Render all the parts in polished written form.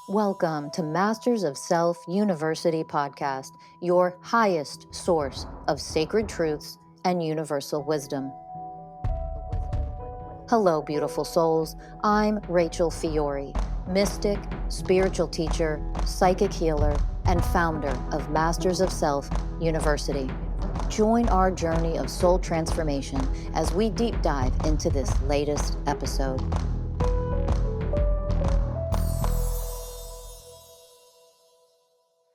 Welcome to Masters of Self University podcast, your highest source of sacred truths and universal wisdom. Hello, beautiful souls. I'm Rachel Fiori, mystic, spiritual teacher, psychic healer, and founder of Masters of Self University. Join our journey of soul transformation as we deep dive into this latest episode.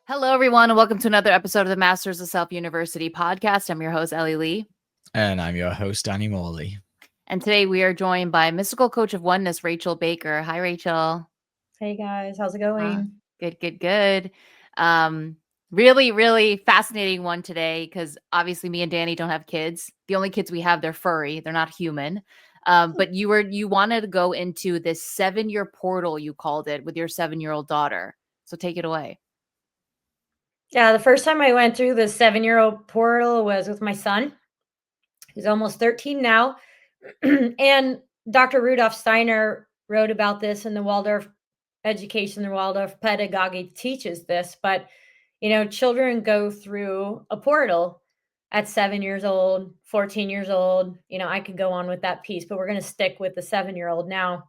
Hello, everyone, and welcome to another episode of the Masters of Self University podcast. I'm your host, Ellie Lee. And I'm your host, Morley. And today we are joined by mystical coach of Oneness, Rachel Baker. Hi, Rachel. Hey, guys. How's it going? Good. Really fascinating one today because obviously me and Danny don't have kids. The only kids we have, they're furry. They're not human. But you wanted to go into this 7-year portal, you called it, with your 7-year-old daughter. So take it away. Yeah, the first time I went through the 7-year-old portal was with my son. He's almost 13 now. And Dr. Rudolf Steiner wrote about this in the Waldorf education, the Waldorf pedagogy teaches this. But, children go through a portal at 7 years old, 14 years old. I could go on with that piece, but we're going to stick with the 7-year-old now.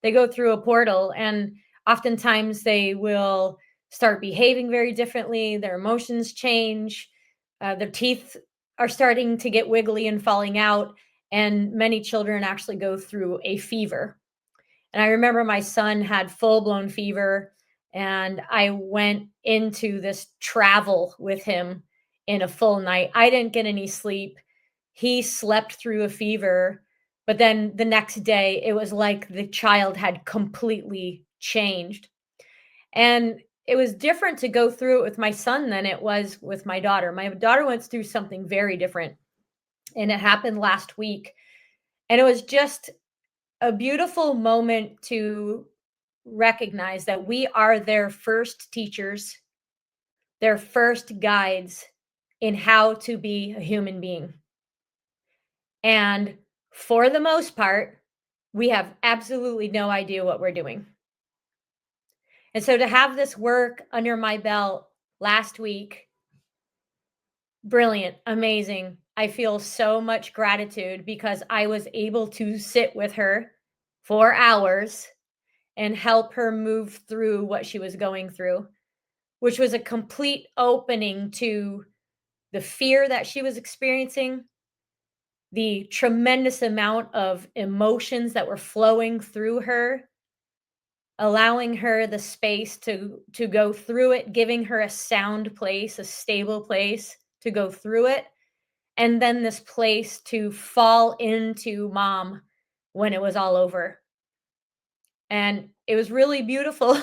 They go through a portal, and oftentimes they will start behaving very differently. Their emotions change. Their teeth are starting to get wiggly and falling out. And many children actually go through a fever. And I remember my son had full-blown fever, and I went into this travel with him in a full night. I didn't get any sleep. He slept through a fever, but then the next day it was like the child had completely changed. And it was different to go through it with my son than it was with my daughter. My daughter went through something very different, and it happened last week. And it was just a beautiful moment to recognize that we are their first teachers, their first guides in how to be a human being. And for the most part, we have absolutely no idea what we're doing. And so to have this work under my belt last week, brilliant, amazing. I feel so much gratitude because I was able to sit with her for hours and help her move through what she was going through, which was a complete opening to the fear that she was experiencing, the tremendous amount of emotions that were flowing through her, allowing her the space to go through it, giving her a sound place, a stable place to go through it, and then this place to fall into mom when it was all over. And it was really beautiful.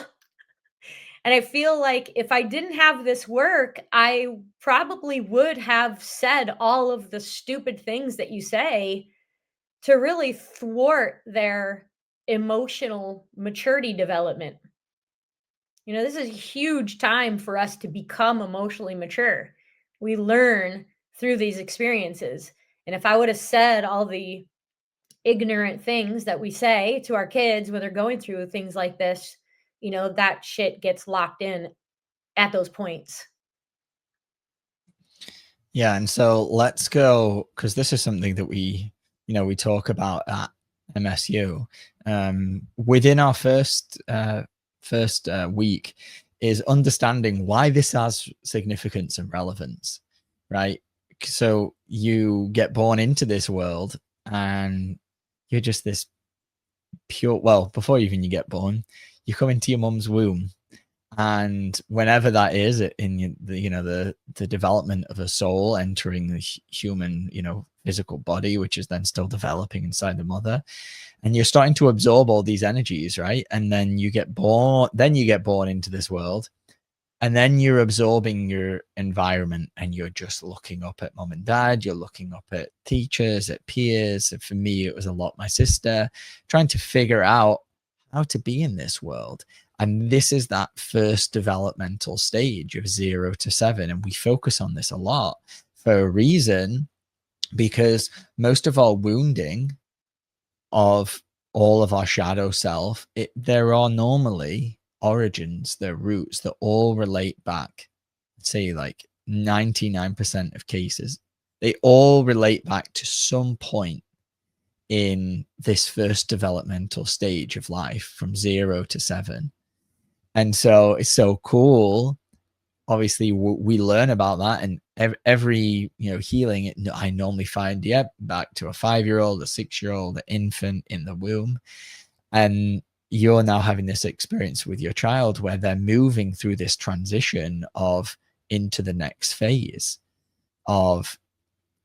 And I feel like if I didn't have this work, I probably would have said all of the stupid things that you say to really thwart their emotional maturity development. This is a huge time for us to become emotionally mature. We learn through these experiences. And if I would have said all the ignorant things that we say to our kids when they're going through things like this, that shit gets locked in at those points. Yeah. And so let's go, because this is something that we talk about at MSU. Within our first week is understanding why this has significance and relevance, right? So you get born into this world and you're just this pure, well, before even you get born, you come into your mum's womb. And whenever that is in the development of a soul entering the human, physical body, which is then still developing inside the mother, and you're starting to absorb all these energies, right? And then you get born into this world, and then you're absorbing your environment, and you're just looking up at mom and dad, you're looking up at teachers, at peers. And for me, it was a lot my sister, trying to figure out how to be in this world. And this is that first developmental stage of 0 to 7. And we focus on this a lot for a reason, because most of our wounding of all of our shadow self, there are normally origins, their roots, that all relate back, say like 99% of cases, they all relate back to some point in this first developmental stage of life from 0 to 7. And so it's so cool. Obviously we learn about that, and every healing, I normally find back to a 5-year-old, a 6-year-old, an infant in the womb. And you're now having this experience with your child where they're moving through this transition of into the next phase of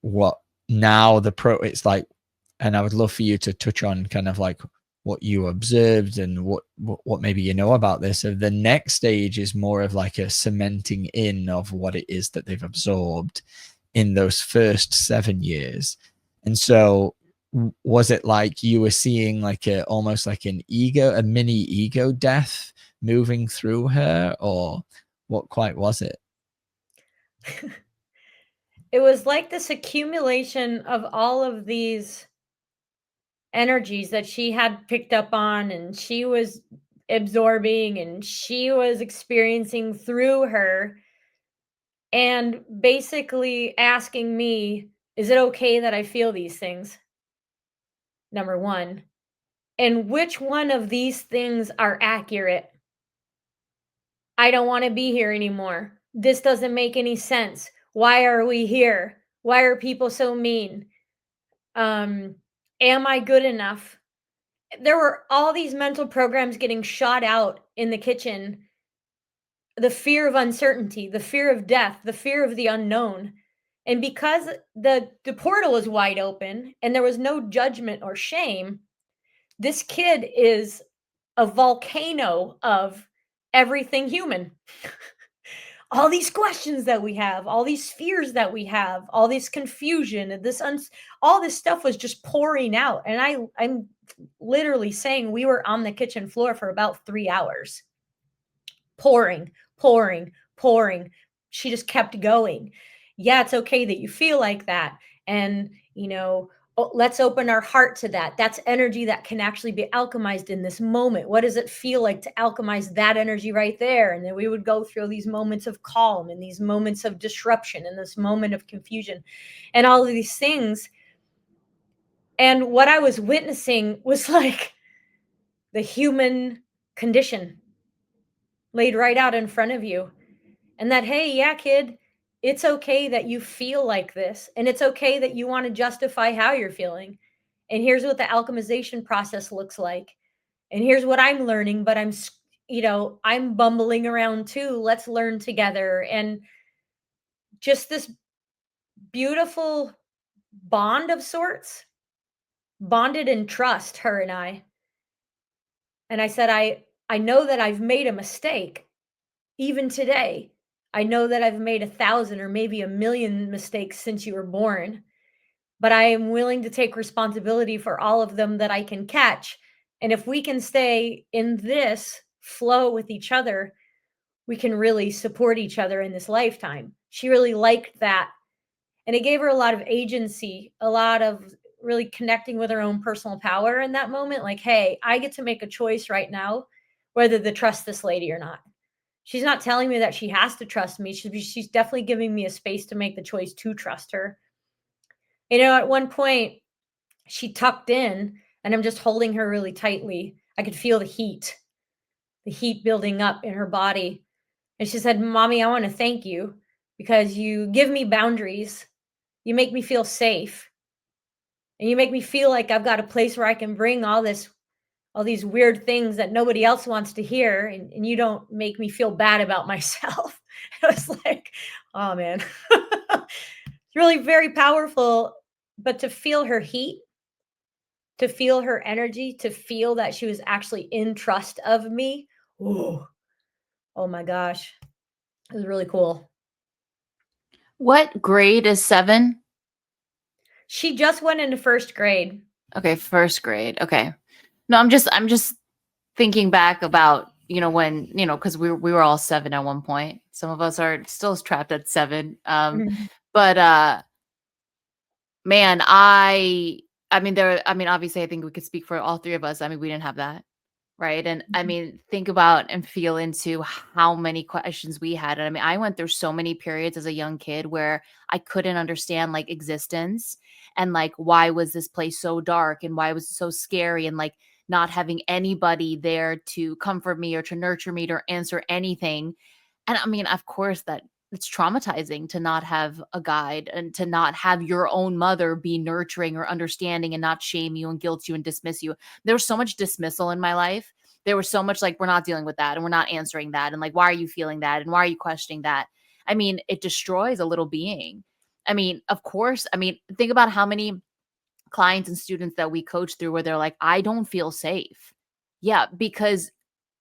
what now it's like. And I would love for you to touch on kind of like what you observed and what maybe you know about this. So the next stage is more of like a cementing in of what it is that they've absorbed in those first 7 years. And so was it like you were seeing like almost like a mini ego death moving through her, or what quite was it? It was like this accumulation of all of these energies that she had picked up on, and she was absorbing, and she was experiencing through her, and basically asking me, is it okay that I feel these things? Number one. And which one of these things are accurate? I don't want to be here anymore. This doesn't make any sense. Why are we here? Why are people so mean? Am I good enough? There were all these mental programs getting shot out in the kitchen. The fear of uncertainty, the fear of death, the fear of the unknown. And because the portal was wide open and there was no judgment or shame, this kid is a volcano of everything human. All these questions that we have, all these fears that we have, all this confusion, and all this stuff was just pouring out. And I'm literally saying we were on the kitchen floor for about 3 hours. Pouring. She just kept going. Yeah, it's okay that you feel like that. And, let's open our heart to that. That's energy that can actually be alchemized in this moment. What does it feel like to alchemize that energy right there? And then we would go through these moments of calm and these moments of disruption and this moment of confusion and all of these things. And what I was witnessing was like the human condition laid right out in front of you. And that, hey, yeah, kid, it's okay that you feel like this. And it's okay that you want to justify how you're feeling. And here's what the alchemization process looks like. And here's what I'm learning, but I'm bumbling around too. Let's learn together. And just this beautiful bond of sorts, bonded in trust, her and I. And I said, I know that I've made a mistake, even today. I know that I've made 1,000 or maybe 1,000,000 mistakes since you were born, but I am willing to take responsibility for all of them that I can catch. And if we can stay in this flow with each other, we can really support each other in this lifetime. She really liked that. And it gave her a lot of agency, a lot of really connecting with her own personal power in that moment. Like, hey, I get to make a choice right now, whether to trust this lady or not. She's not telling me that she has to trust me. She's definitely giving me a space to make the choice to trust her. At one point, she tucked in and I'm just holding her really tightly. I could feel the heat building up in her body. And she said, Mommy, I want to thank you because you give me boundaries. You make me feel safe. And you make me feel like I've got a place where I can bring all these weird things that nobody else wants to hear. And you don't make me feel bad about myself. It was like, oh man, it's really very powerful. But to feel her heat, to feel her energy, to feel that she was actually in trust of me. Oh my gosh. It was really cool. What grade is 7? She just went into first grade. Okay, first grade. Okay. No, I'm just thinking back about, when, because we were all 7 at one point. Some of us are still trapped at 7. But man, obviously I think we could speak for all 3 of us. I mean, we didn't have that. Right. And I mean, think about and feel into how many questions we had. And I mean, I went through so many periods as a young kid where I couldn't understand like existence and like why was this place so dark and why was it so scary and like not having anybody there to comfort me or to nurture me or answer anything. And I mean, of course, that it's traumatizing to not have a guide and to not have your own mother be nurturing or understanding and not shame you and guilt you and dismiss you. There was so much dismissal in my life. There was so much like, we're not dealing with that and we're not answering that. And like, why are you feeling that? And why are you questioning that? I mean, it destroys a little being. I mean, of course, I mean, think about how many clients and students that we coach through where they're like, I don't feel safe. Yeah, because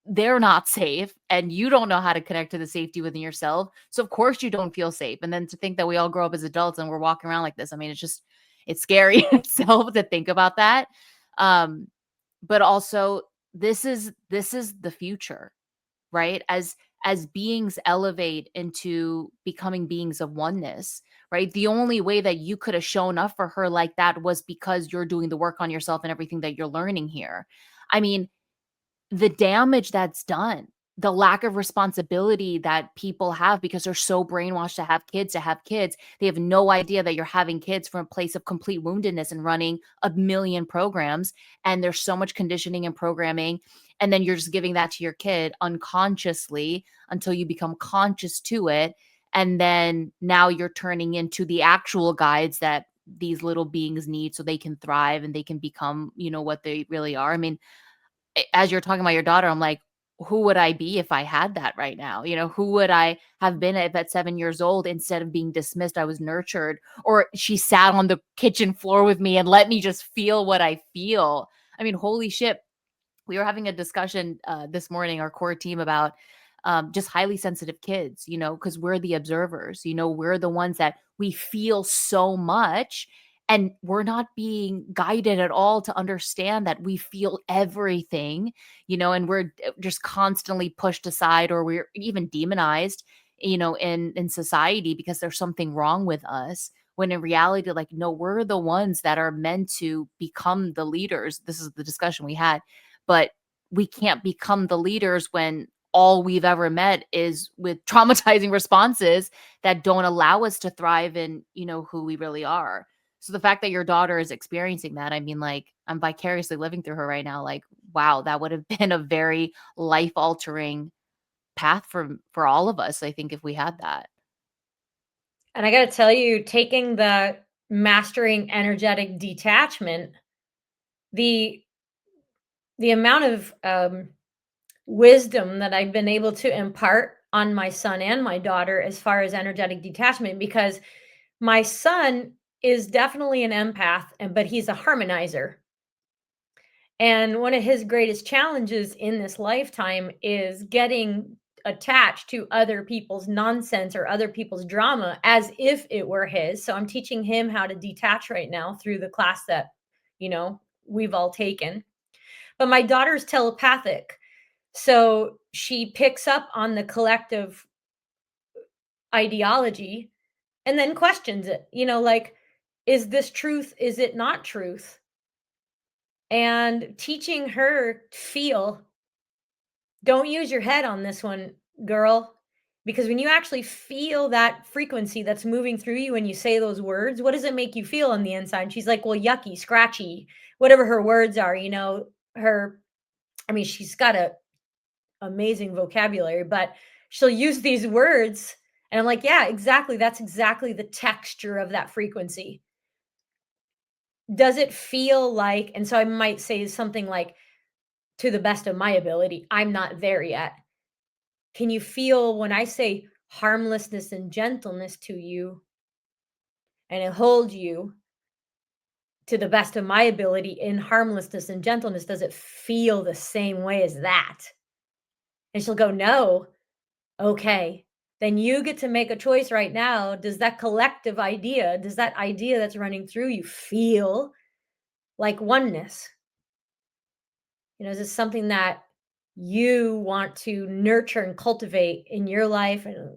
they're not safe and you don't know how to connect to the safety within yourself. So of course you don't feel safe. And then to think that we all grow up as adults and we're walking around like this. I mean, it's scary in itself to think about that. Um, but also this is the future, right? As beings elevate into becoming beings of oneness, right? The only way that you could have shown up for her like that was because you're doing the work on yourself and everything that you're learning here. I mean, the damage that's done, the lack of responsibility that people have because they're so brainwashed to have kids. They have no idea that you're having kids from a place of complete woundedness and running a million programs. And there's so much conditioning and programming. And then you're just giving that to your kid unconsciously until you become conscious to it. And then now you're turning into the actual guides that these little beings need so they can thrive and they can become, what they really are. I mean, as you're talking about your daughter, I'm like, who would I be if I had that right now? Who would I have been if at 7 years old, instead of being dismissed, I was nurtured, or she sat on the kitchen floor with me and let me just feel what I feel. I mean, holy shit. We were having a discussion this morning, our core team, about just highly sensitive kids, because we're the observers, we're the ones that we feel so much and we're not being guided at all to understand that we feel everything, and we're just constantly pushed aside or we're even demonized, in society because there's something wrong with us. When in reality, like, no, we're the ones that are meant to become the leaders. This is the discussion we had, but we can't become the leaders when all we've ever met is with traumatizing responses that don't allow us to thrive in, who we really are. So the fact that your daughter is experiencing that, I mean, like, I'm vicariously living through her right now. Like, wow, that would have been a very life altering path for all of us, I think, if we had that. And I got to tell you, taking the mastering energetic detachment, the amount of wisdom that I've been able to impart on my son and my daughter as far as energetic detachment, because my son is definitely an empath, but he's a harmonizer. And one of his greatest challenges in this lifetime is getting attached to other people's nonsense or other people's drama as if it were his. So I'm teaching him how to detach right now through the class that, we've all taken. But my daughter's telepathic. So she picks up on the collective ideology and then questions it, like, is this truth? Is it not truth? And teaching her feel, don't use your head on this one, girl, because when you actually feel that frequency that's moving through you when you say those words, what does it make you feel on the inside? And she's like, well, yucky, scratchy, whatever her words are, she's got a amazing vocabulary, but she'll use these words and I'm like, yeah, exactly. That's exactly the texture of that frequency. Does it feel like, and so I might say something like, to the best of my ability, I'm not there yet. Can you feel when I say harmlessness and gentleness to you and it holds you to the best of my ability in harmlessness and gentleness? Does it feel the same way as that? And she'll go, no. Okay. Then you get to make a choice right now. Does that collective idea, does that idea that's running through you feel like oneness? Is this something that you want to nurture and cultivate in your life and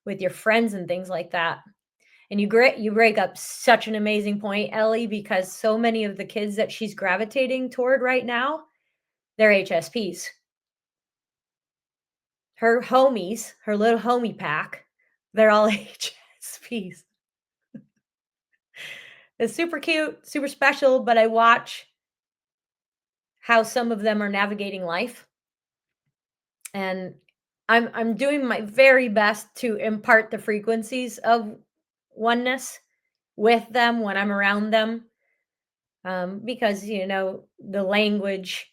with your friends and things like that? And you break up such an amazing point, Ellie, because so many of the kids that she's gravitating toward right now they're HSPs. Her homies, her little homie pack, they're all HSPs. It's super cute, super special, but I watch how some of them are navigating life. And I'm doing my very best to impart the frequencies of oneness with them when I'm around them. Because the language,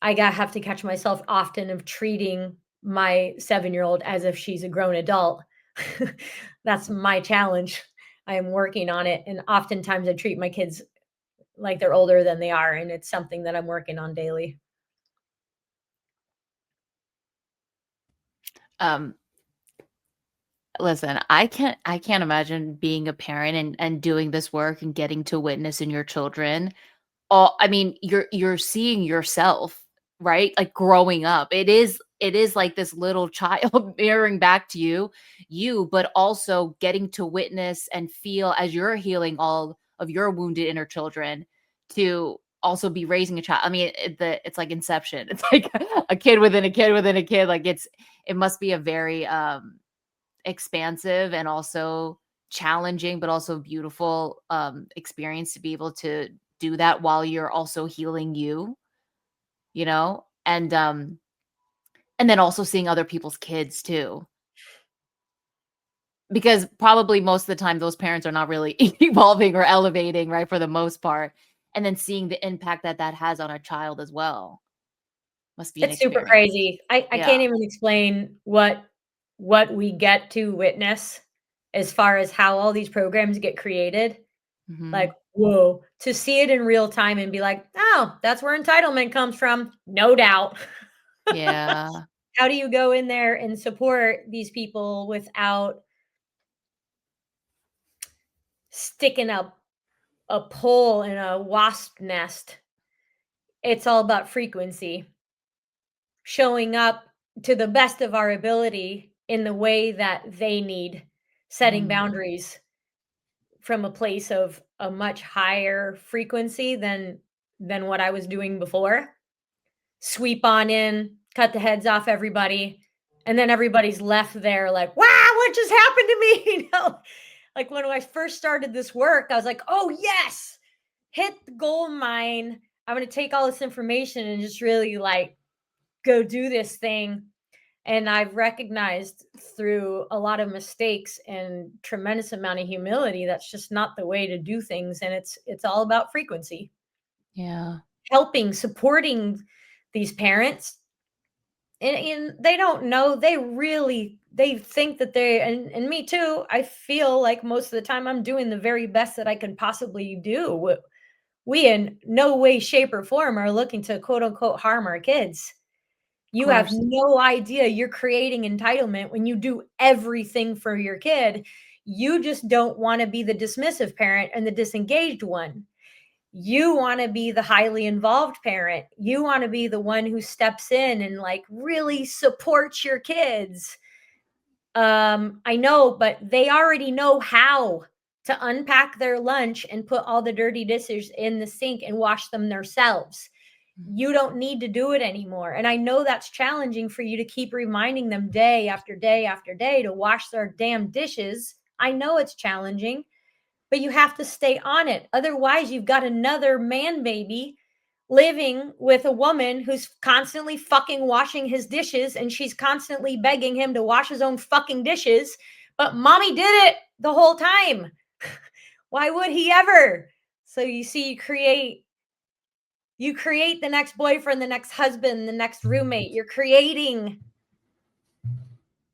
have to catch myself often of treating my 7-year-old as if she's a grown adult. That's my challenge. I am working on it, and oftentimes I treat my kids like they're older than they are, and it's something that I'm working on daily. Listen, I can't imagine being a parent and doing this work and getting to witness in your children. I mean, you're seeing yourself, right? Like growing up. It is like this little child mirroring back to you, but also getting to witness and feel as you're healing all of your wounded inner children to also be raising a child. I mean, it's like Inception. It's like a kid within a kid within a kid. Like it must be a very expansive and also challenging but also beautiful experience to be able to do that while you're also healing you know and then also seeing other people's kids too, because probably most of the time those parents are not really evolving or elevating, right, for the most part, and then seeing the impact that that has on a child as well must be an It's super experience. crazy. I Yeah. can't even explain what we get to witness as far as how all these programs get created. Mhm. Like, whoa, to see it in real time and be like, oh, that's where entitlement comes from. No doubt. Yeah. How do you go in there and support these people without sticking up a pole in a wasp nest? It's all about frequency, showing up to the best of our ability in the way that they need, setting Mhm. boundaries from a place of a much higher frequency than what I was doing before. Sweep on in, cut the heads off everybody, and then everybody's left there like, wow, what just happened to me? Like when I first started this work, I was like, oh yes, hit the gold mine. I'm going to take all this information and just really like go do this thing. And I've recognized through a lot of mistakes and tremendous amount of humility that's just not the way to do things. And it's all about frequency. Yeah. Helping, supporting these parents. And they don't know, they think that and me too, I feel like most of the time I'm doing the very best that I can possibly do. We in no way, shape, or form are looking to quote unquote harm our kids. You have Course. no idea you're creating entitlement when you do everything for your kid. You just don't want to be the dismissive parent and the disengaged one. You want to be the highly involved parent. You want to be the one who steps in and like really supports your kids. I know, but they already know how to unpack their lunch and put all the dirty dishes in the sink and wash them themselves. You don't need to do it anymore. And I know that's challenging for you to keep reminding them day after day after day to wash their damn dishes. I know it's challenging, but you have to stay on it. Otherwise, you've got another man baby living with a woman who's constantly fucking washing his dishes and she's constantly begging him to wash his own fucking dishes. But mommy did it the whole time. Why would he ever? So you see, you create the next boyfriend, the next husband, the next roommate. You're creating.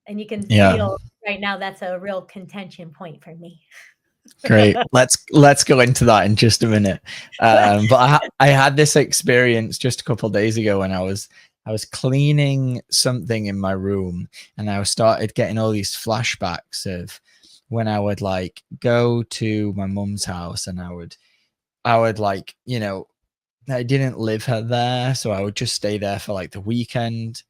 And you can feel right now that's a real contention point for me. Great. Let's go into that in just a minute. But I had this experience just a couple of days ago when I was cleaning something in my room, and I started getting all these flashbacks of when I would like go to my mum's house, and I would like, I didn't live there, so I would just stay there for like the weekend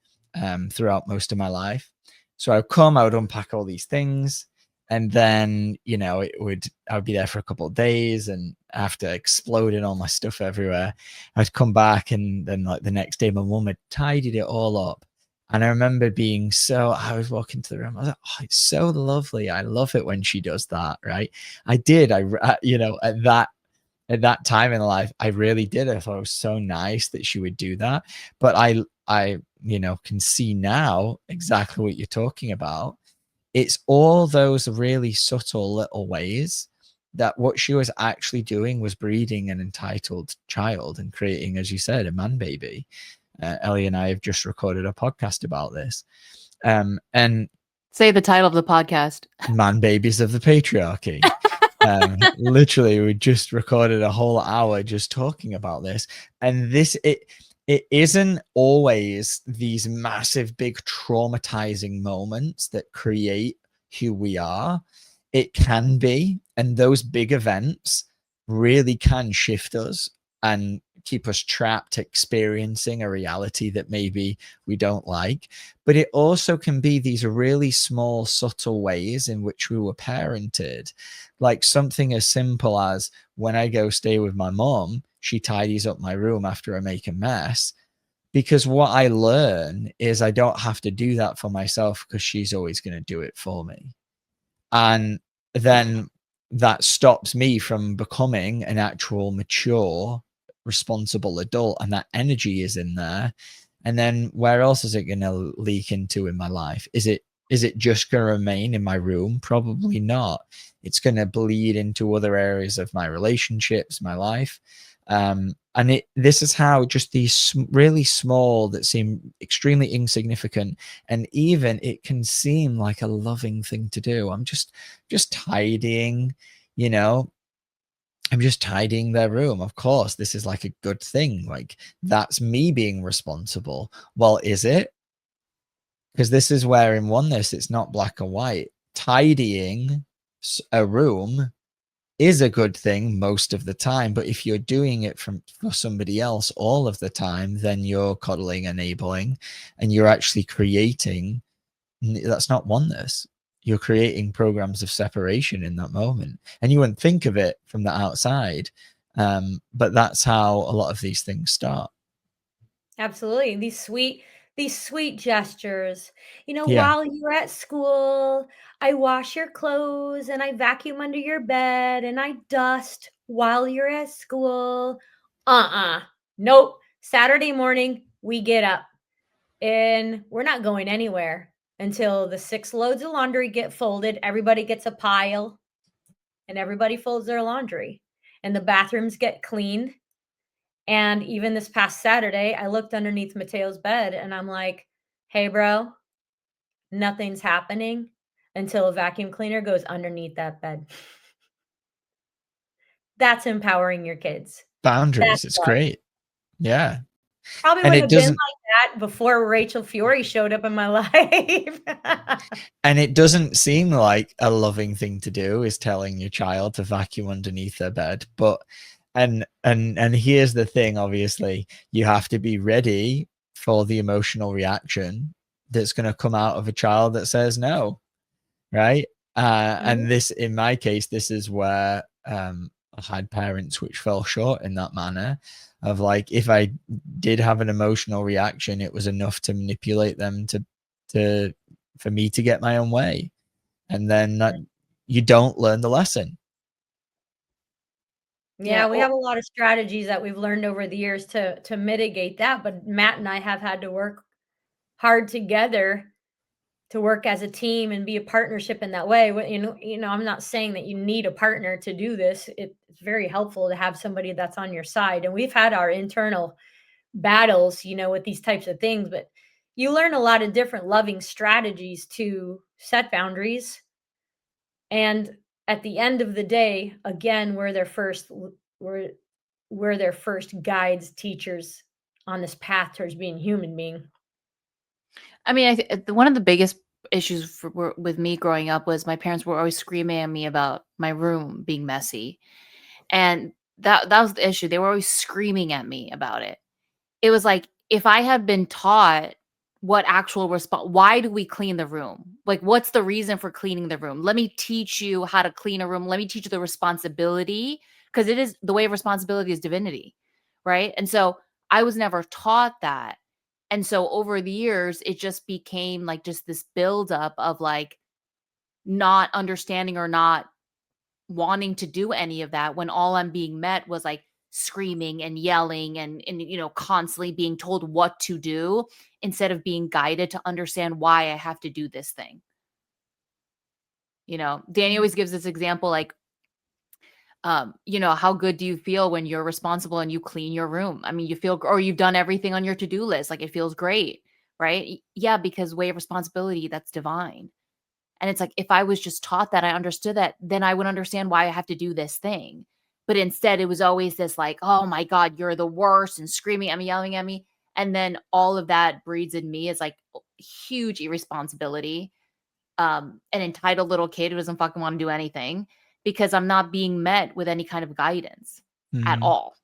throughout most of my life. So I would come, I would unpack all these things, And then, you know, I would be there for a couple of days, and after exploding all my stuff everywhere, I'd come back, and then like the next day my mum had tidied it all up. And I remember I was walking to the room, I was like, oh, it's so lovely. I love it when she does that, right? You know, at that time in life, I really did. I thought it was so nice that she would do that. But you know, can see now exactly what you're talking about. It's all those really subtle little ways that what she was actually doing was breeding an entitled child and creating, as you said, a man baby. Ellie and I have just recorded a podcast about this. And Say the title of the podcast. Man Babies of the Patriarchy. Literally, we just recorded a whole hour just talking about this. And it isn't always these massive, big traumatizing moments that create who we are. It can be, and those big events really can shift us and keep us trapped experiencing a reality that maybe we don't like. But it also can be these really small, subtle ways in which we were parented, like something as simple as when I go stay with my mom, she tidies up my room after I make a mess. Because what I learn is I don't have to do that for myself, because she's always going to do it for me. And then that stops me from becoming an actual mature, responsible adult, and that energy is in there. And then where else is it going to leak into in my life? Is it just going to remain in my room? Probably not. It's going to bleed into other areas of my relationships, my life. And this is how just these really small that seem extremely insignificant, and even it can seem like a loving thing to do. I'm just tidying, you know, I'm just tidying their room. Of course, this is like a good thing. Like, that's me being responsible. Well, is it? Because this is where in Oneness, it's not black and white. Tidying a room is a good thing most of the time, but if you're doing it for somebody else all of the time, then you're coddling, enabling, and you're actually creating. That's not Oneness. You're creating programs of separation in that moment, and you wouldn't think of it from the outside, but that's how a lot of these things start. Absolutely. These sweet gestures. You know, Yeah. while you're at school, I wash your clothes and I vacuum under your bed and I dust while you're at school. Nope. Saturday morning, we get up and we're not going anywhere until the 6 loads of laundry get folded. Everybody gets a pile and everybody folds their laundry and the bathrooms get cleaned. And even this past Saturday, I looked underneath Mateo's bed and I'm like, hey, bro, nothing's happening until a vacuum cleaner goes underneath that bed. That's empowering your kids. Boundaries. That's It's love. great. Yeah. Probably And wouldn't it have been doesn't like that before Rachel Fiori showed up in my life. And it doesn't seem like a loving thing to do, is telling your child to vacuum underneath their bed. But and here's the thing, obviously, you have to be ready for the emotional reaction that's going to come out of a child that says no, right? And this, in my case, this is where I had parents which fell short in that manner of, like, if I did have an emotional reaction, it was enough to manipulate them to for me to get my own way, and then that, you don't learn the lesson. Yeah, we well, have a lot of strategies that we've learned over the years to mitigate that, but Matt and I have had to work hard together to work as a team and be a partnership in that way. You know, I'm not saying that you need a partner to do this. It's very helpful to have somebody that's on your side. And we've had our internal battles, you know, with these types of things, but you learn a lot of different loving strategies to set boundaries. And at the end of the day, again, we're we're their first guides, teachers on this path towards being a human being. I mean, one of the biggest issues with me growing up was my parents were always screaming at me about my room being messy, and that was the issue. They were always screaming at me about it. It was like, if I had been taught what actual response, why do we clean the room? Like, what's the reason for cleaning the room? Let me teach you how to clean a room. Let me teach you the responsibility, because it is the way of responsibility is divinity, right? And so I was never taught that. And so over the years, it just became like just this buildup of like not understanding or not wanting to do any of that, when all I'm being met was like screaming and yelling and constantly being told what to do, instead of being guided to understand why I have to do this thing. Danny always gives this example, like, how good do you feel when you're responsible and you clean your room? I mean, you feel, or you've done everything on your to-do list, like it feels great, right? Yeah, because way of responsibility, that's divine. And it's like, if I was just taught that, I understood that, then I would understand why I have to do this thing. But instead, it was always this like, oh my God, you're the worst, and screaming at me, yelling at me. And then all of that breeds in me is like huge irresponsibility. An entitled little kid who doesn't fucking want to do anything, because I'm not being met with any kind of guidance at all.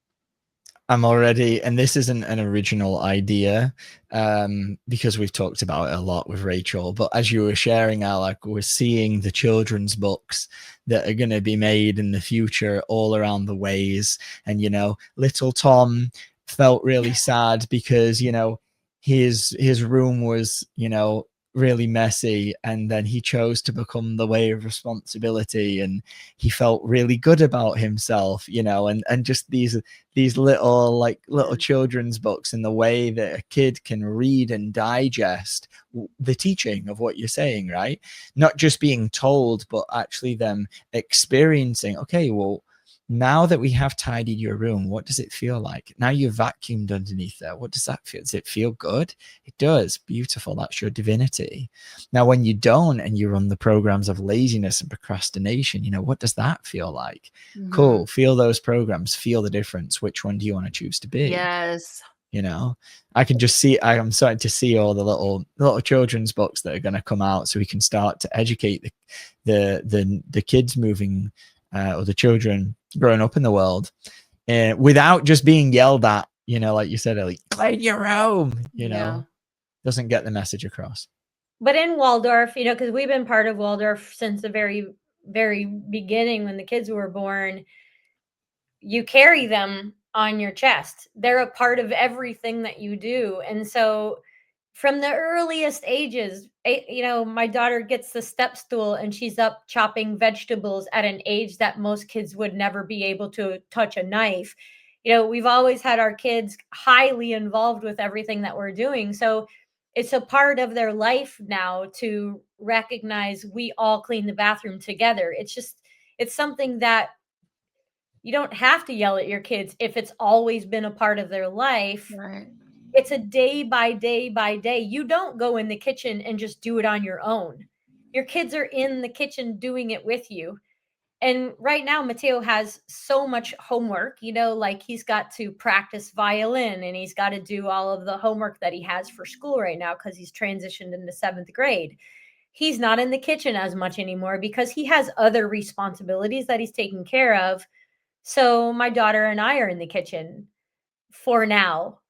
I'm already, and this isn't an original idea, because we've talked about it a lot with Rachel, but as you were sharing, Alec, we're seeing the children's books that are going to be made in the future all around the ways. And, little Tom felt really sad because, his room was, really messy, and then he chose to become the way of responsibility, and he felt really good about himself, and just these little children's books, and the way that a kid can read and digest the teaching of what you're saying, right? Not just being told, but actually them experiencing, okay, well, now that we have tidied your room, what does it feel like? Now you've vacuumed underneath there. What does that feel? Does it feel good? It does. Beautiful. That's your divinity. Now, when you don't, and you run the programs of laziness and procrastination, what does that feel like? Mm-hmm. Cool. Feel those programs. Feel the difference. Which one do you want to choose to be? Yes. I can just see, I'm starting to see all the little children's books that are going to come out, so we can start to educate the kids moving, or the children growing up in the world, without just being yelled at, like you said, Ellie, clean your room, doesn't get the message across. But in Waldorf, because we've been part of Waldorf since the very, very beginning, when the kids were born, you carry them on your chest. They're a part of everything that you do. And so from the earliest ages, my daughter gets the step stool and she's up chopping vegetables at an age that most kids would never be able to touch a knife. We've always had our kids highly involved with everything that we're doing. So it's a part of their life now to recognize we all clean the bathroom together. It's something that you don't have to yell at your kids if it's always been a part of their life. Right. It's a day by day by day. You don't go in the kitchen and just do it on your own. Your kids are in the kitchen doing it with you. And right now, Mateo has so much homework, like he's got to practice violin, and he's got to do all of the homework that he has for school right now because he's transitioned into 7th grade. He's not in the kitchen as much anymore because he has other responsibilities that he's taking care of. So my daughter and I are in the kitchen for now.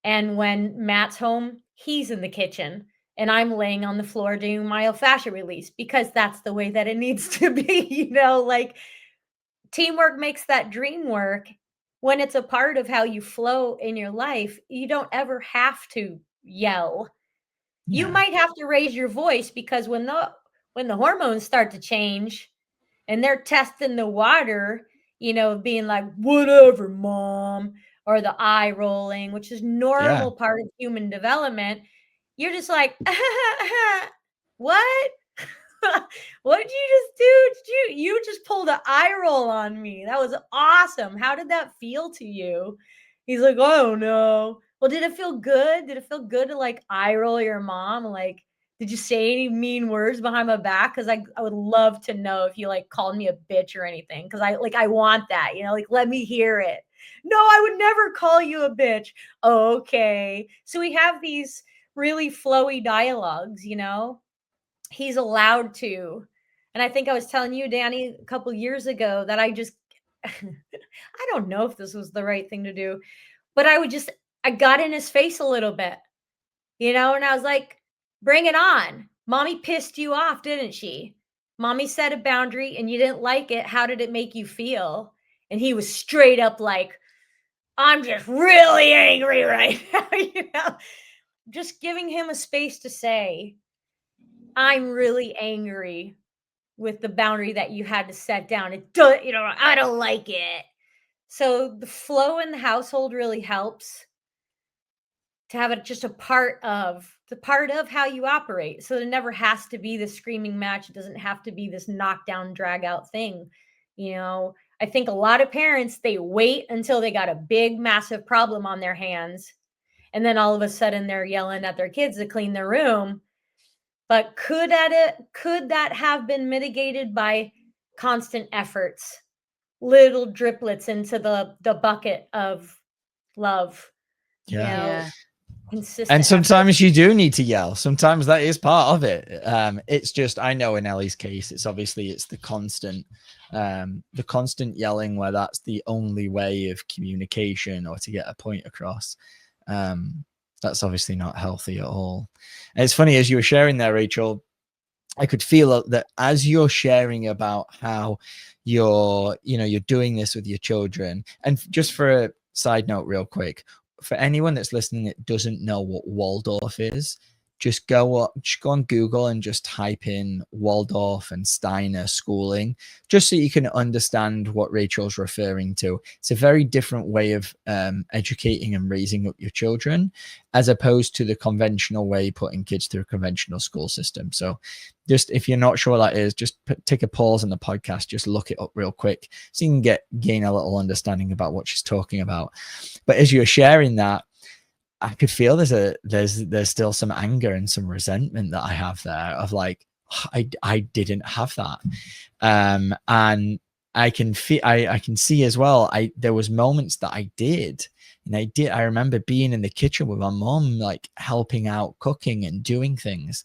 And when Matt's home, he's in the kitchen and I'm laying on the floor doing myofascia release, because that's the way that it needs to be. Like, teamwork makes that dream work. When it's a part of how you flow in your life, you don't ever have to yell. You might have to raise your voice, because when the hormones start to change and they're testing the water, being like, whatever, mom, or the eye rolling, which is normal part of human development, you're just like, what? What did you just do? You just pulled an eye roll on me. That was awesome. How did that feel to you? He's like, I don't know. Well, did it feel good? Did it feel good to like eye roll your mom? Like, did you say any mean words behind my back? Because I would love to know if you like called me a bitch or anything. Because I want that, like, let me hear it. No, I would never call you a bitch. Okay. So we have these really flowy dialogues, he's allowed to. And I think I was telling you, Danny, a couple years ago that I don't know if this was the right thing to do, but I got in his face a little bit. And I was like, bring it on. Mommy pissed you off, didn't she? Mommy set a boundary and you didn't like it. How did it make you feel? And he was straight up like, I'm just really angry right now, just giving him a space to say, I'm really angry with the boundary that you had to set down. It does, I don't like it. So the flow in the household really helps to have it just a part of how you operate. So there never has to be this screaming match. It doesn't have to be this knockdown, drag out thing. I think a lot of parents, they wait until they got a big, massive problem on their hands. And then all of a sudden they're yelling at their kids to clean their room. But could that have been mitigated by constant efforts, little driplets into the bucket of love? Yeah. Consistent And effort. sometimes you do need to yell. Sometimes that is part of it. It's just, I know in Ellie's case, it's the constant yelling where that's the only way of communication or to get a point across. That's obviously not healthy at all. And it's funny, as you were sharing there, Rachel, I could feel that as you're sharing about how you're doing this with your children. And just for a side note real quick, for anyone that's listening that doesn't know what Waldorf is, just go on Google and just type in Waldorf and Steiner schooling, just so you can understand what Rachel's referring to. It's a very different way of educating and raising up your children, as opposed to the conventional way putting kids through a conventional school system. So just, if you're not sure what that is, just take a pause on the podcast, just look it up real quick so you can gain a little understanding about what she's talking about. But as you're sharing that, I could feel there's still some anger and some resentment that I have there of like, I didn't have that. And I can see as well, there was moments that I did. And I remember being in the kitchen with my mom, like helping out cooking and doing things.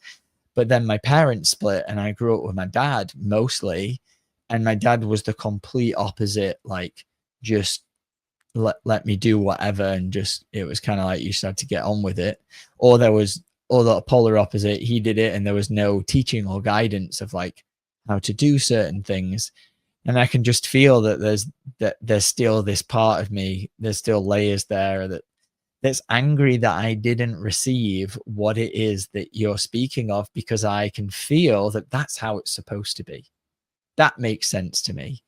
But then my parents split and I grew up with my dad mostly. And my dad was the complete opposite, like just let me do whatever. And just, it was kind of like you just had to get on with it. Or the polar opposite, he did it and there was no teaching or guidance of like how to do certain things. And I can just feel that there's still this part of me, there's still layers there that's angry that I didn't receive what it is that you're speaking of, because I can feel that that's how it's supposed to be. That makes sense to me.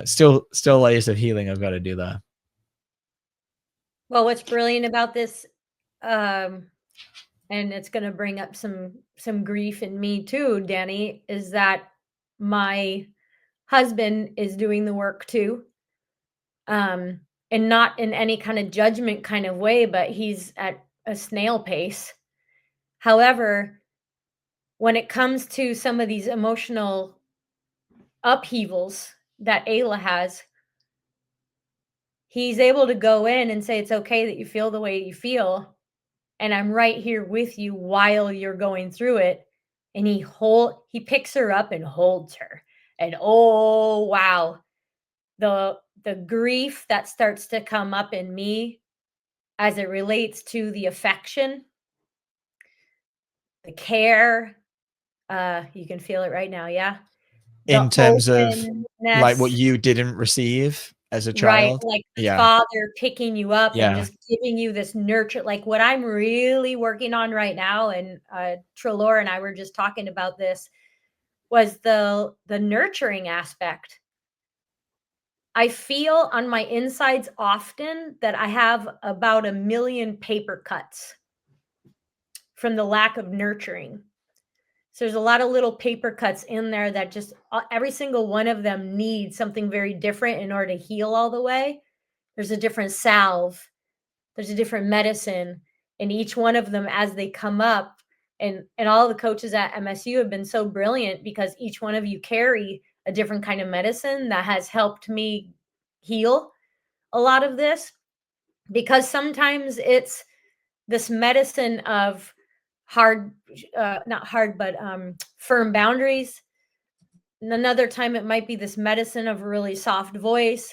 Still layers of healing I've got to do there. Well, what's brilliant about this, and it's going to bring up some grief in me too, Danny, is that my husband is doing the work too. And not in any kind of judgment kind of way, but he's at a snail pace. However, when it comes to some of these emotional upheavals that Ayla has, he's able to go in and say, it's okay that you feel the way you feel. And I'm right here with you while you're going through it. And he picks her up and holds her. And oh, wow. The grief that starts to come up in me as it relates to the affection, the care, you can feel it right now. Yeah. In terms of openness, like what you didn't receive as a child. Right, like the Yeah. father picking you up Yeah. and just giving you this nurture. Like what I'm really working on right now, and Trelaure and I were just talking about this, was the nurturing aspect. I feel on my insides often that I have about 1 million paper cuts from the lack of nurturing. So there's a lot of little paper cuts in there that just every single one of them needs something very different in order to heal all the way. There's a different salve, there's a different medicine, and each one of them as they come up, and all the coaches at MSU have been so brilliant because each one of you carry a different kind of medicine that has helped me heal a lot of this, because sometimes it's this medicine of not hard, but firm boundaries. And another time it might be this medicine of a really soft voice.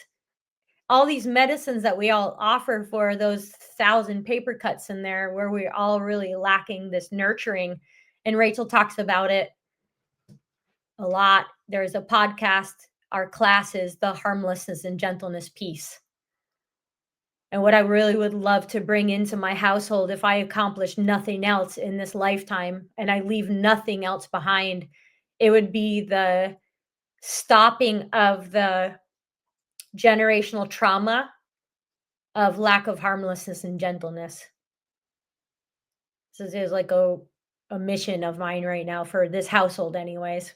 all these medicines that we all offer for those 1,000 paper cuts in there where we're all really lacking this nurturing. And Rachel talks about it a lot. There's a podcast, our class is the harmlessness and gentleness piece. And what I really would love to bring into my household, if I accomplish nothing else in this lifetime and I leave nothing else behind, it would be the stopping of the generational trauma of lack of harmlessness and gentleness. This is like a mission of mine right now for this household, anyways.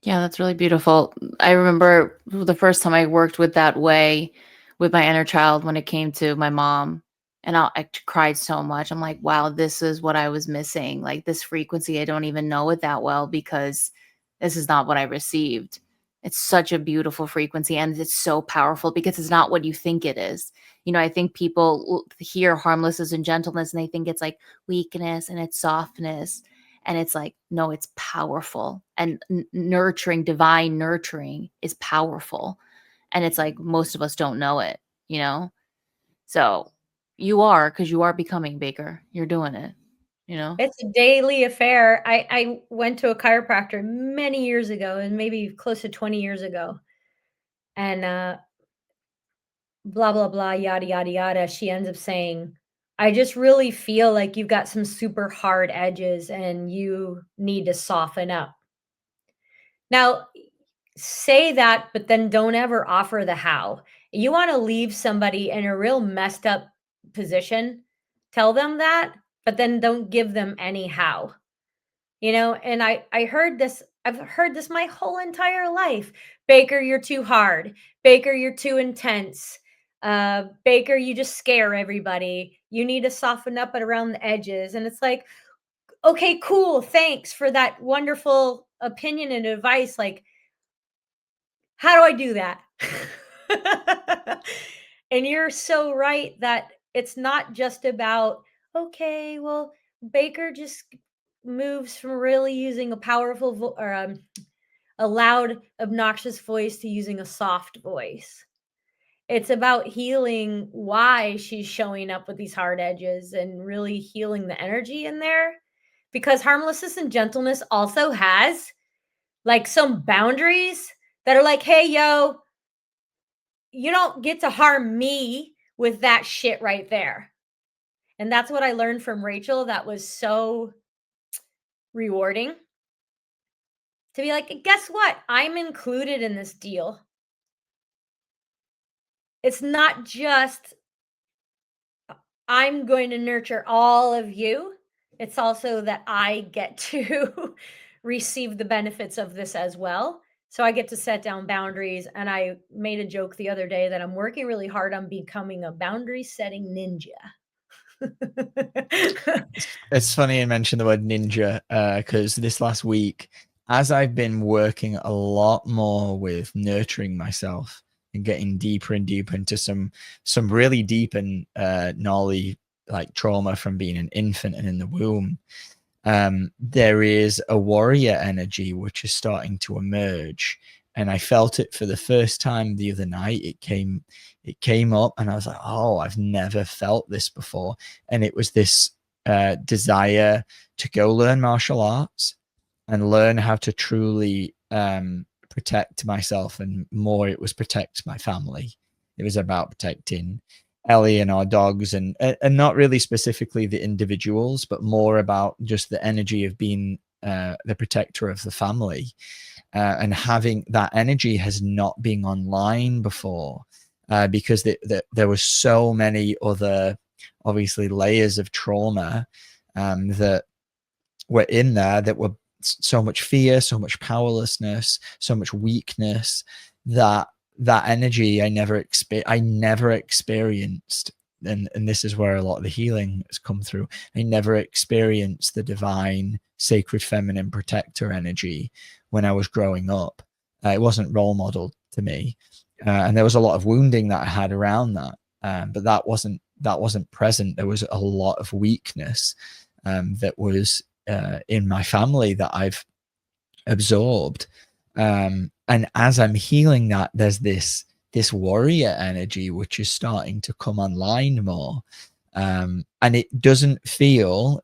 Yeah, that's really beautiful. I remember the first time I worked with that way with my inner child when it came to my mom, and I cried so much. I'm like, wow, this is what I was missing. Like this frequency, I don't even know it that well because this is not what I received. It's such a beautiful frequency and it's so powerful because it's not what you think it is. You know, I think people hear harmlessness and gentleness and they think it's like weakness and it's softness. And it's like, no, it's powerful. And nurturing, divine nurturing is powerful. And it's like most of us don't know it, you know? So you are, because you are becoming Baker. You're doing it, you know? It's a daily affair. I went to a chiropractor many years ago, and maybe close to 20 years ago. And blah, blah, blah, yada, yada, yada. She ends up saying, I just really feel like you've got some super hard edges and you need to soften up. Now, say that, but then don't ever offer the how. You want to leave somebody in a real messed up position, tell them that, but then don't give them any how. You know, and I heard this, I've heard this my whole entire life. Baker, you're too hard. Baker, you're too intense. Baker, you just scare everybody. You need to soften up at around the edges. And it's like, okay, cool. Thanks for that wonderful opinion and advice. Like, how do I do that? And you're so right that it's not just about, okay, well, Baker just moves from really using a powerful or a loud, obnoxious voice to using a soft voice. It's about healing why she's showing up with these hard edges and really healing the energy in there. Because harmlessness and gentleness also has like some boundaries that are like, hey, yo, you don't get to harm me with that shit right there. And that's what I learned from Rachel. That was so rewarding to be like, guess what? I'm included in this deal. It's not just I'm going to nurture all of you. It's also that I get to receive the benefits of this as well. So I get to set down boundaries. And I made a joke the other day that I'm working really hard on becoming a boundary setting ninja. It's funny you mentioned the word ninja because this last week, as I've been working a lot more with nurturing myself and getting deeper and deeper into some really deep and gnarly like trauma from being an infant and in the womb, there is a warrior energy which is starting to emerge. And I felt it for the first time the other night. It came up and I was like, oh, I've never felt this before. And it was this desire to go learn martial arts and learn how to truly protect myself. And more, it was protect my family. It was about protecting Ellie and our dogs, and not really specifically the individuals, but more about just the energy of being the protector of the family. And having that energy has not been online before because there was so many other, obviously, layers of trauma that were in there, that were so much fear, so much powerlessness, so much weakness, that energy I never experienced. And this is where a lot of the healing has come through. I never experienced the divine, sacred, feminine protector energy when I was growing up. It wasn't role modeled to me. And there was a lot of wounding that I had around that. But that wasn't present. There was a lot of weakness that was in my family that I've absorbed. And as I'm healing that, there's this this warrior energy, which is starting to come online more. And it doesn't feel,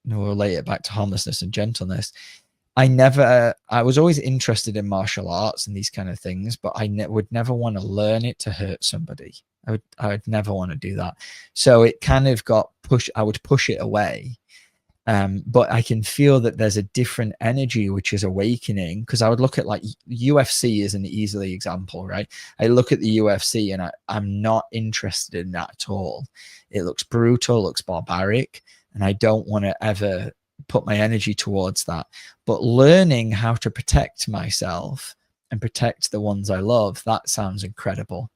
we'll relate it back to harmlessness and gentleness. I was always interested in martial arts and these kind of things, but I would never want to learn it to hurt somebody. I would never want to do that. So it kind of got pushed. I would push it away. But I can feel that there's a different energy which is awakening, because I would look at like UFC is an easily example, right? I look at the UFC and I'm not interested in that at all. It looks brutal, looks barbaric, and I don't want to ever put my energy towards that. But learning how to protect myself and protect the ones I love, that sounds incredible.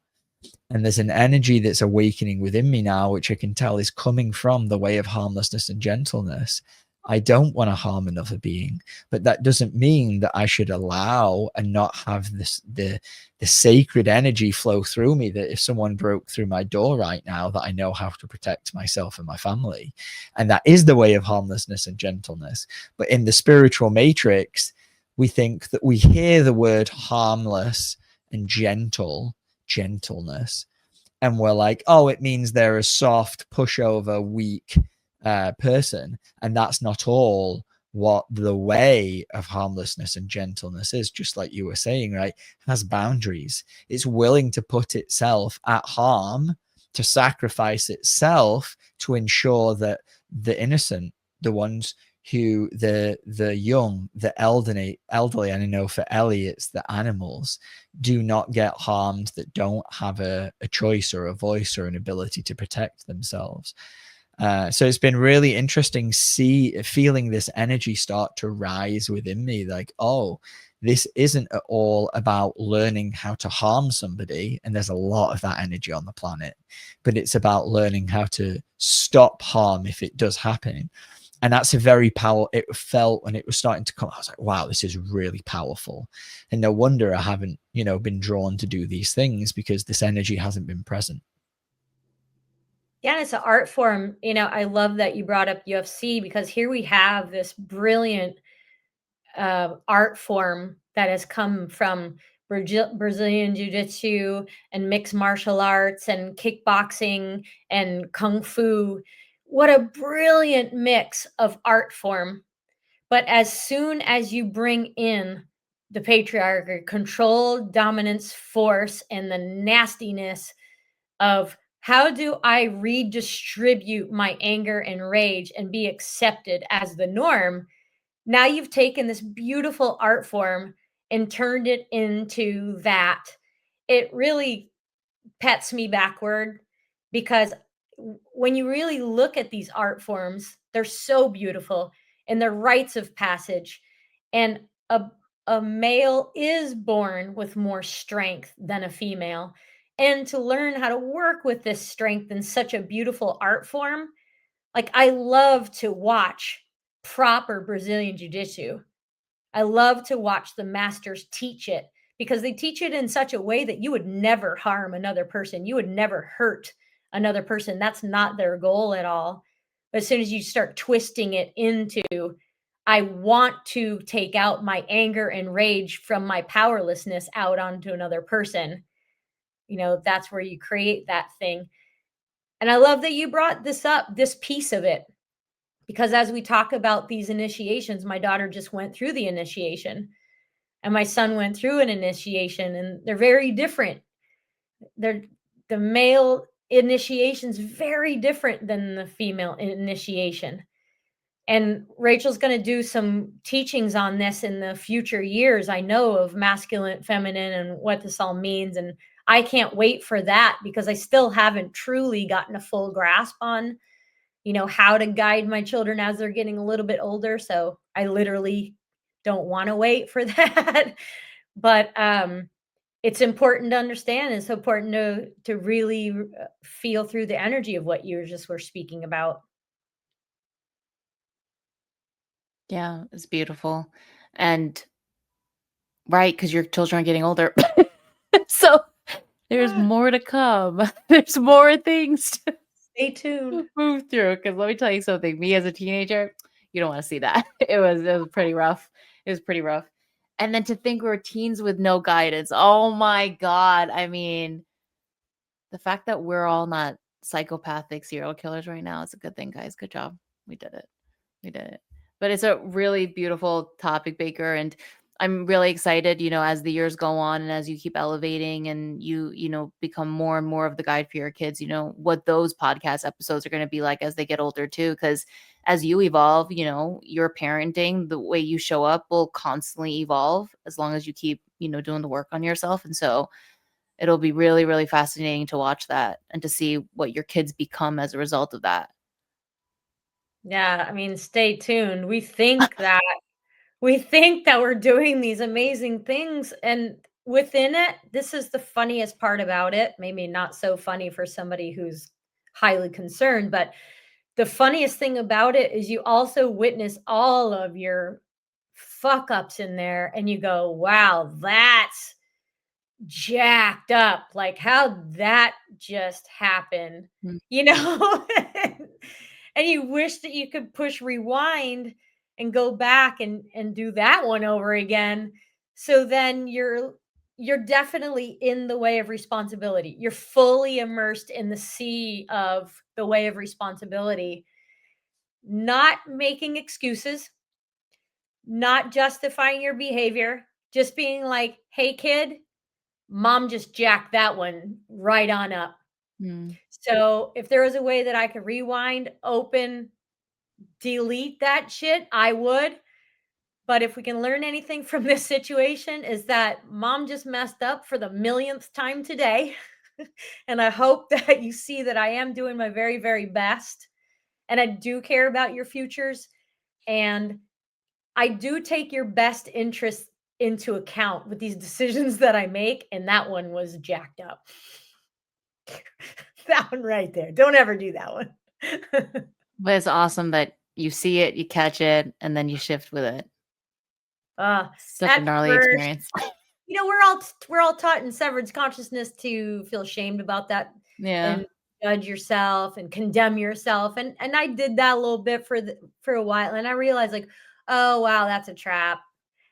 And there's an energy that's awakening within me now, which I can tell is coming from the way of harmlessness and gentleness. I don't want to harm another being, but that doesn't mean that I should allow and not have the sacred energy flow through me, that if someone broke through my door right now, that I know how to protect myself and my family. And that is the way of harmlessness and gentleness. But in the spiritual matrix, we think that we hear the word harmless and gentleness, and we're like, oh, it means they're a soft, pushover, weak person. And that's not all what the way of harmlessness and gentleness is. Just like you were saying, right? It has boundaries. It's willing to put itself at harm, to sacrifice itself to ensure that the innocent, the ones who the young, the elderly, and I know for Ellie, it's the animals, do not get harmed, that don't have a choice or a voice or an ability to protect themselves. So it's been really interesting feeling this energy start to rise within me, like, oh, this isn't at all about learning how to harm somebody, and there's a lot of that energy on the planet, but it's about learning how to stop harm if it does happen. And that's a very powerful, it felt when it was starting to come, I was like, wow, this is really powerful. And no wonder I haven't, been drawn to do these things, because this energy hasn't been present. Yeah, and it's an art form. I love that you brought up UFC, because here we have this brilliant art form that has come from Brazilian Jiu-Jitsu and mixed martial arts and kickboxing and Kung Fu. What a brilliant mix of art form. But as soon as you bring in the patriarchy, control, dominance, force, and the nastiness of how do I redistribute my anger and rage and be accepted as the norm, now you've taken this beautiful art form and turned it into that. It really pets me backward, because when you really look at these art forms, they're so beautiful and they're rites of passage. And a male is born with more strength than a female. And to learn how to work with this strength in such a beautiful art form, like I love to watch proper Brazilian Jiu-Jitsu. I love to watch the masters teach it, because they teach it in such a way that you would never harm another person. You would never hurt another person. That's not their goal at all. But as soon as you start twisting it into, I want to take out my anger and rage from my powerlessness out onto another person, that's where you create that thing. And I love that you brought this up, this piece of it, because as we talk about these initiations, my daughter just went through the initiation and my son went through an initiation, and they're very different. The male initiation's very different than the female initiation. And Rachel's going to do some teachings on this in the future years, I know, of masculine, feminine, and what this all means. And I can't wait for that, because I still haven't truly gotten a full grasp on, how to guide my children as they're getting a little bit older. So I literally don't want to wait for that. But it's important to understand. It's important to really feel through the energy of what you just were speaking about. Yeah, it's beautiful. And right, because your children are getting older. So there's more to come. There's more things to Stay tuned. move through. Because let me tell you something. Me as a teenager, you don't want to see that. It was pretty rough. It was pretty rough. And then to think we're teens with no guidance. Oh my God. I mean, the fact that we're all not psychopathic serial killers right now is a good thing, guys. Good job. We did it. We did it. But it's a really beautiful topic, Baker. And I'm really excited, as the years go on and as you keep elevating and you become more and more of the guide for your kids, what those podcast episodes are going to be like as they get older too. Because as you evolve, your parenting, the way you show up will constantly evolve as long as you keep, doing the work on yourself. And so it'll be really, really fascinating to watch that and to see what your kids become as a result of that. Yeah, I mean, stay tuned. We think that we're doing these amazing things, and within it, this is the funniest part about it. Maybe not so funny for somebody who's highly concerned, but the funniest thing about it is you also witness all of your fuck ups in there and you go, wow, that's jacked up. Like, how'd that just happen? Mm. You know? And you wish that you could push rewind and go back and do that one over again. So then you're definitely in the way of responsibility. You're fully immersed in the sea of the way of responsibility, not making excuses, not justifying your behavior, just being like, hey, kid, mom just jacked that one right on up. Mm. So if there was a way that I could rewind, open, delete that shit, I would. But if we can learn anything from this situation is that mom just messed up for the millionth time today. And I hope that you see that I am doing my very, very best. And I do care about your futures. And I do take your best interests into account with these decisions that I make. And that one was jacked up. That one right there. Don't ever do that one. But it's awesome that you see it, you catch it, and then you shift with it. Such a At gnarly first, experience. we're all taught in severance consciousness to feel ashamed about that Yeah. and judge yourself and condemn yourself. And I did that a little bit for a while. And I realized like, oh wow, that's a trap.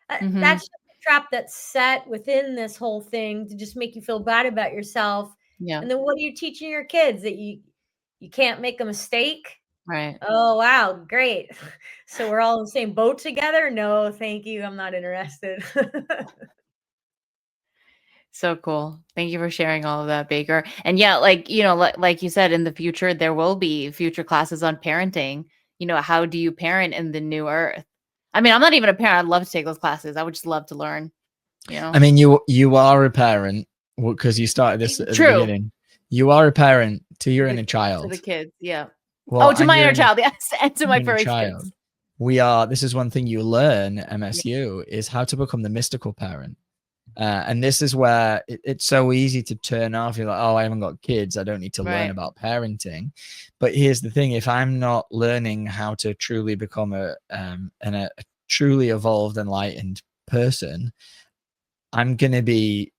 Mhm. That's just a trap that's set within this whole thing to just make you feel bad about yourself. Yeah. And then what are you teaching your kids? That you can't make a mistake? Right. Oh, wow, great. So we're all in the same boat together? No, thank you. I'm not interested. So cool. Thank you for sharing all of that, Baker. And yeah, like you said, in the future, there will be future classes on parenting. How do you parent in the new earth? I mean, I'm not even a parent. I'd love to take those classes. I would just love to learn. I mean, you are a parent because you started this at the True. beginning. You are a parent to your inner To child. the kids, yeah. Well, to and my your inner child, yes, and to my inner furry child. kids. This is one thing you learn MSU is how to become the mystical parent. And this is where it's so easy to turn off. You're like, oh, I haven't got kids. I don't need to learn about parenting. But here's the thing: if I'm not learning how to truly become a truly evolved, enlightened person, I'm going to be,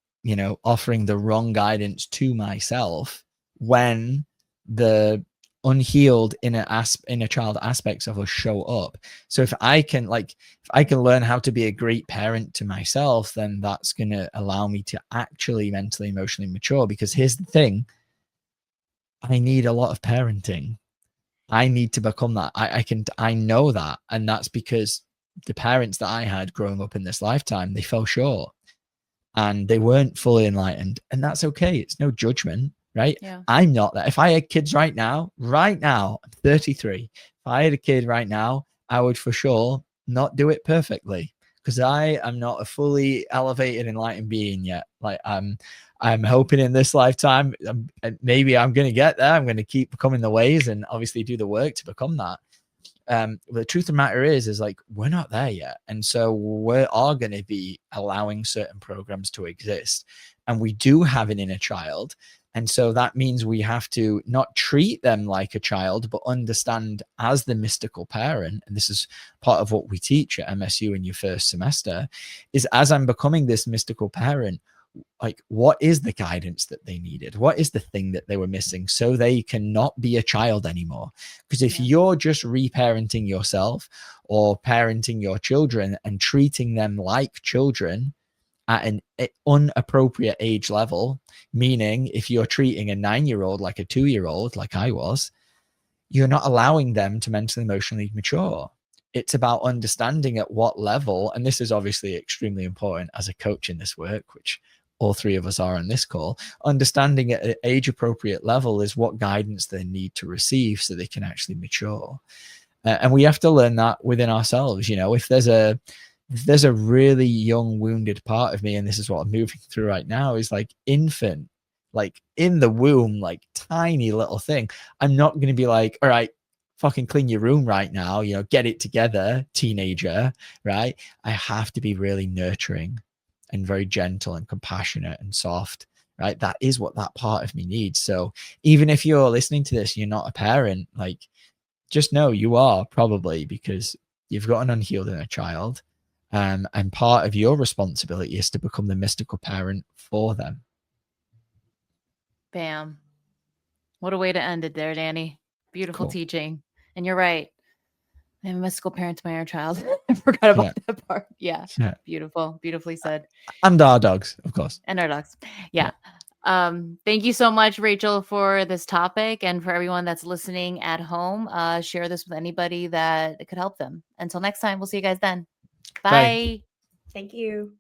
offering the wrong guidance to myself when the unhealed inner child aspects of us show up. So if I can learn how to be a great parent to myself, then that's going to allow me to actually mentally, emotionally mature. Because here's the thing, I need a lot of parenting. I need to become that. I know that. And that's because the parents that I had growing up in this lifetime, they fell short and they weren't fully enlightened. And that's okay. It's no judgment. Right? Yeah. I'm not that. If I had kids right now, I'm 33. If I had a kid right now, I would for sure not do it perfectly because I am not a fully elevated, enlightened being yet. Like I'm hoping in this lifetime, maybe I'm going to get there. I'm going to keep becoming the ways and obviously do the work to become that. The truth of the matter is like we're not there yet, and so we are going to be allowing certain programs to exist, and we do have an inner child. And so that means we have to not treat them like a child, but understand as the mystical parent. And this is part of what we teach at MSU in your first semester is as I'm becoming this mystical parent, like, what is the guidance that they needed? What is the thing that they were missing so they cannot be a child anymore? Because if you're just reparenting yourself or parenting your children and treating them like children at an inappropriate age level, meaning if you're treating a 9-year-old like a 2-year-old, like I was, you're not allowing them to mentally, emotionally mature. It's about understanding at what level, and this is obviously extremely important as a coach in this work, which all three of us are on this call. Understanding at an age appropriate level is what guidance they need to receive so they can actually mature. And we have to learn that within ourselves. You know, if there's a really young wounded part of me, and this is what I'm moving through right now, is like infant, like in the womb, like tiny little thing. I'm not going to be like, all right, fucking clean your room right now, you know, get it together, teenager, right? I have to be really nurturing and very gentle and compassionate and soft, right? That is what that part of me needs. So even if you're listening to this, you're not a parent, like, just know you are, probably, because you've got an unhealed inner child. And part of your responsibility is to become the mystical parent for them. Bam. What a way to end it there, Danny. Beautiful Cool. teaching. And you're right. I'm a mystical parent to my inner child. I forgot about that part. Yeah. Beautiful. Beautifully said. And our dogs, of course. And our dogs. Yeah. Thank you so much, Rachel, for this topic, and for everyone that's listening at home. Share this with anybody that it could help them. Until next time, we'll see you guys then. Bye. Thank you.